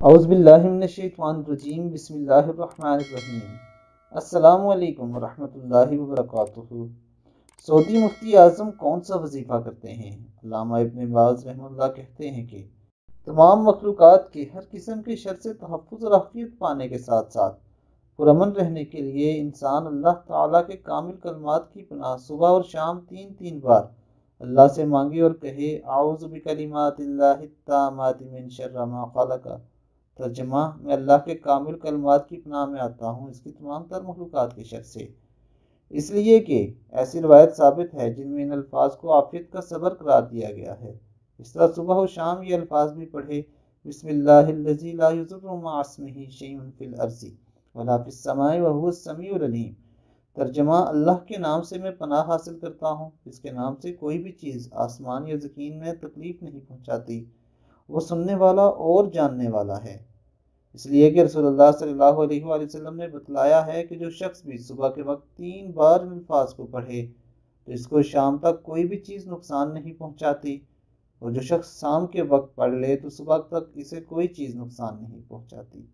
اعوذ باللہ من الشیطان الرجیم، بسم اللہ الرحمن الرحیم۔ السلام علیکم ورحمۃ اللہ وبرکاتہ۔ سعودی مفتی اعظم کون سا وظیفہ کرتے ہیں؟ علامہ ابن باز رحمہ اللہ کہتے ہیں کہ تمام مخلوقات کے ہر قسم کے شر سے تحفظ اور عافیت پانے کے ساتھ ساتھ پرامن رہنے کے لیے انسان اللہ تعالیٰ کے کامل کلمات کی پناہ صبح اور شام تین بار اللہ سے مانگے اور کہے اعوذ بکلمات اللہ التامات من شر ما خلق۔ ترجمہ: میں اللہ کے کامل کلمات کی پناہ میں آتا ہوں اس کی تمام تر مخلوقات کے شر سے، اس لیے کہ ایسی روایت ثابت ہے جن میں ان الفاظ کو عافیت کا صبر قرار دیا گیا ہے۔ اس طرح صبح و شام یہ الفاظ بھی پڑھے: بسم اللہ الذی لا یضر مع اسمہ شیء فی الارض ولا فی السماء وہو السمیع العلیم۔ ترجمہ: اللہ کے نام سے میں پناہ حاصل کرتا ہوں جس کے نام سے کوئی بھی چیز آسمان یا زمین میں تکلیف نہیں پہنچاتی، وہ سننے والا اور جاننے والا ہے۔ اس لیے کہ رسول اللہ صلی اللہ علیہ وآلہ وسلم نے بتلایا ہے کہ جو شخص بھی صبح کے وقت 3 بار ان الفاظ کو پڑھے تو اس کو شام تک کوئی بھی چیز نقصان نہیں پہنچاتی، اور جو شخص شام کے وقت پڑھ لے تو صبح تک اسے کوئی چیز نقصان نہیں پہنچاتی۔